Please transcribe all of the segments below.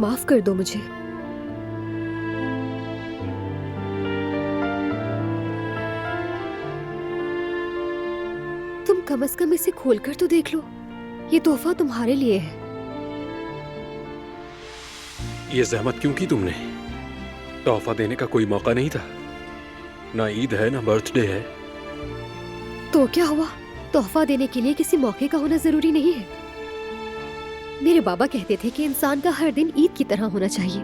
माफ कर दो मुझे। तुम कम से कम इसे खोलकर तो देख लो। ये तोहफा तुम्हारे लिए है। ये जहमत क्यों की तुमने? तोहफा देने का कोई मौका नहीं था। ना ईद है ना बर्थडे है। तो क्या हुआ? तोहफा देने के लिए किसी मौके का होना जरूरी नहीं है। मेरे बाबा कहते थे कि इंसान का हर दिन ईद की तरह होना चाहिए।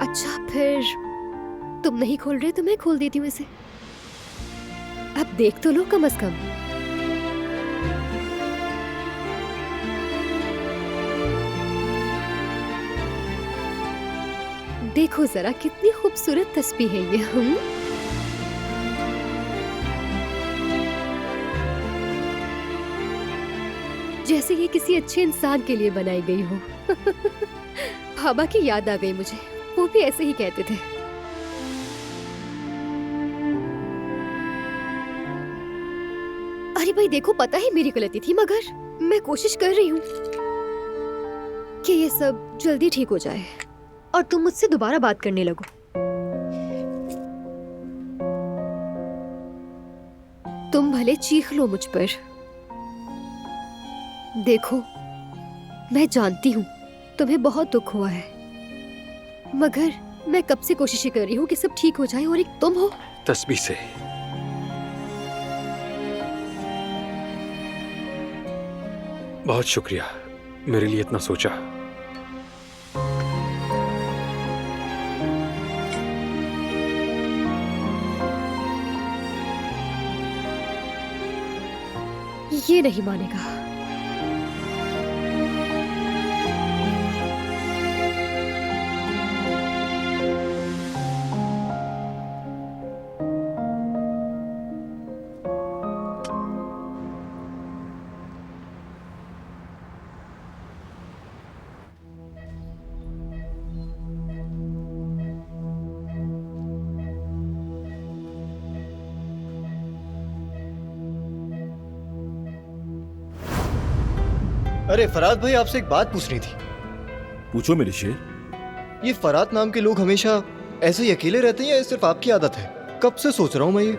अच्छा, फिर तुम नहीं खोल रहे तो मैं खोल देती हूँ इसे। अब देख तो लो कम से कम। देखो जरा कितनी खूबसूरत तस्वीर है ये। जैसे ये किसी अच्छे इंसान के लिए बनाई गई हो। बाबा की याद आ गई मुझे। वो भी ऐसे ही कहते थे। अरे भाई देखो, पता है मेरी गलती थी, मगर मैं कोशिश कर रही हूँ कि ये सब जल्दी ठीक हो जाए और तुम मुझसे दोबारा बात करने लगो। तुम भले चीख लो मुझ पर। देखो, मैं जानती हूँ तुम्हें बहुत दुख हुआ है, मगर मैं कब से कोशिश कर रही हूँ कि सब ठीक हो जाए और एक तुम हो। तस्बीह से बहुत शुक्रिया, मेरे लिए इतना सोचा। ये नहीं मानेगा। अरे फराद भाई, आपसे एक बात पूछनी थी। पूछो मेरे शेर। ये फराद नाम के लोग हमेशा ऐसे ही अकेले रहते हैं या सिर्फ आपकी आदत है? कब से सोच रहा हूं मैं ये।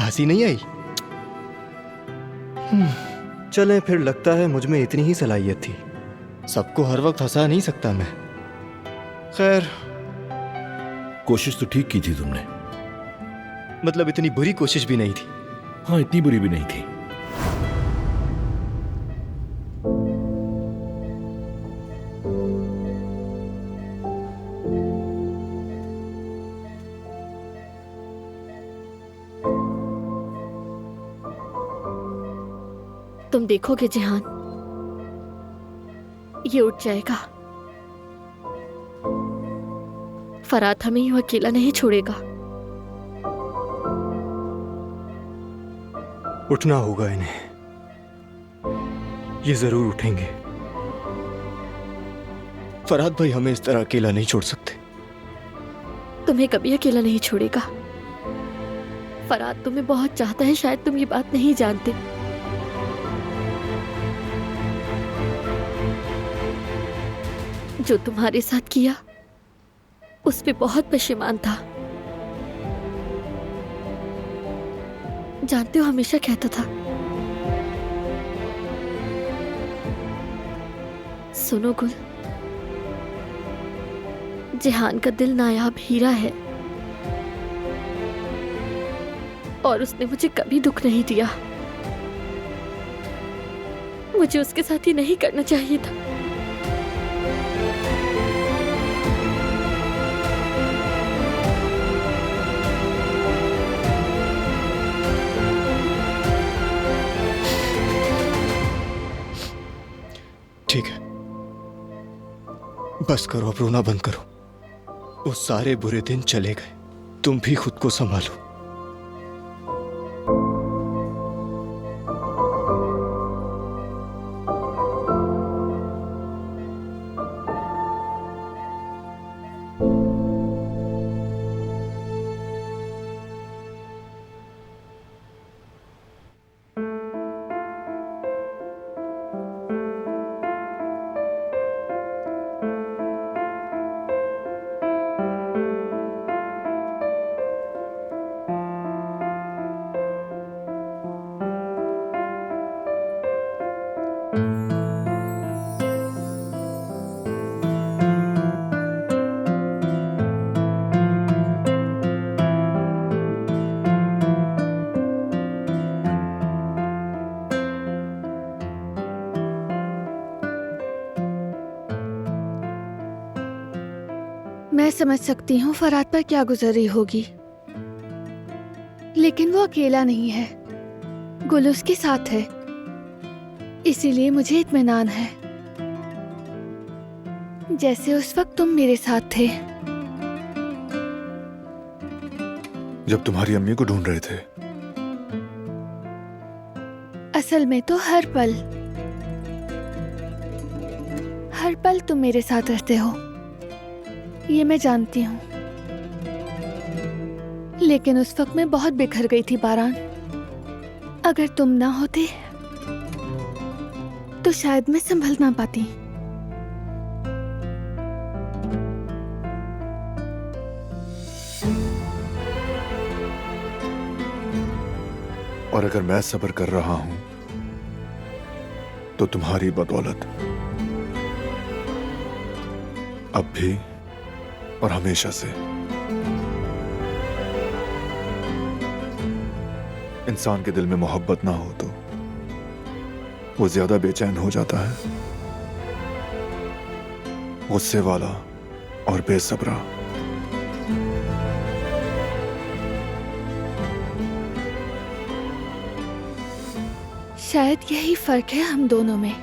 हंसी नहीं आई? चलें फिर, लगता है मुझ में इतनी ही सलाहियत थी। सबको हर वक्त हंसा नहीं सकता मैं। खैर, कोशिश तो ठीक की थी तुमने। मतलब इतनी बुरी कोशिश भी नहीं थी। हाँ, इतनी बुरी भी नहीं थी। तुम देखोगे जिहान, ये उठ जाएगा। फरात हमें यूं अकेला नहीं छोड़ेगा। उठना होगा इन्हें। ये जरूर उठेंगे। फराद भाई हमें इस तरह अकेला नहीं छोड़ सकते। तुम्हें कभी अकेला नहीं छोड़ेगा। फरात तुम्हें बहुत चाहता है, शायद तुम ये बात नहीं जानते। जो तुम्हारे साथ किया उस पे बहुत परेशान था। जानते हो, हमेशा कहता था, सुनो गुल, जिहान का दिल नायाब हीरा है और उसने मुझे कभी दुख नहीं दिया। मुझे उसके साथ ये नहीं करना चाहिए था। ठीक है, बस करो, अब रोना बंद करो। वो सारे बुरे दिन चले गए, तुम भी खुद को संभालो। मैं समझ सकती हूँ फराद पर क्या गुजर रही होगी, लेकिन वो अकेला नहीं है, गुल उसके साथ है, इसीलिए मुझे इत्मीनान है, जैसे उस वक्त तुम मेरे साथ थे। जब तुम्हारी अम्मी को ढूंढ रहे थे। असल में तो हर पल तुम मेरे साथ रहते हो, ये मैं जानती हूँ, लेकिन उस वक्त मैं बहुत बिखर गई थी बारान। अगर तुम ना होते तो शायद मैं संभल ना पाती। और अगर मैं सब्र कर रहा हूं तो तुम्हारी बदौलत अब भी और हमेशा से। इंसान के दिल में मोहब्बत ना हो तो वो ज्यादा बेचैन हो जाता है, गुस्से वाला और बेसब्रा। शायद यही फर्क है हम दोनों में।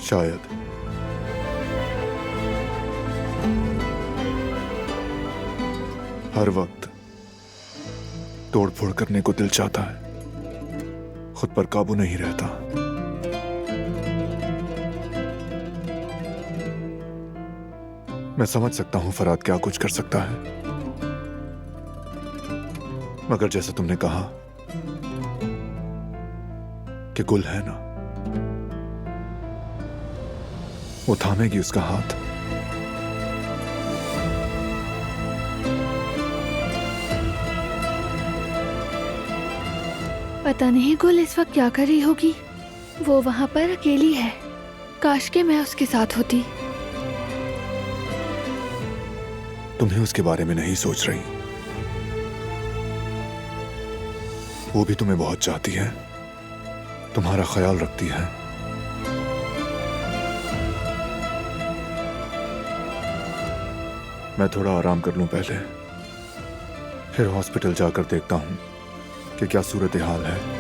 शायद। हर वक्त तोड़फोड़ करने को दिल चाहता है, खुद पर काबू नहीं रहता। मैं समझ सकता हूं फराद क्या कुछ कर सकता है, मगर जैसा तुमने कहा कि गुल है ना, वो थामेगी उसका हाथ। पता नहीं गुल इस वक्त क्या कर रही होगी, वो वहां पर अकेली है। काश के मैं उसके साथ होती। तुम्हें उसके बारे में नहीं सोच रही, वो भी तुम्हें बहुत चाहती है, तुम्हारा ख्याल रखती है। मैं थोड़ा आराम कर लूं पहले, फिर हॉस्पिटल जाकर देखता हूं कि क्या सूरत हाल है।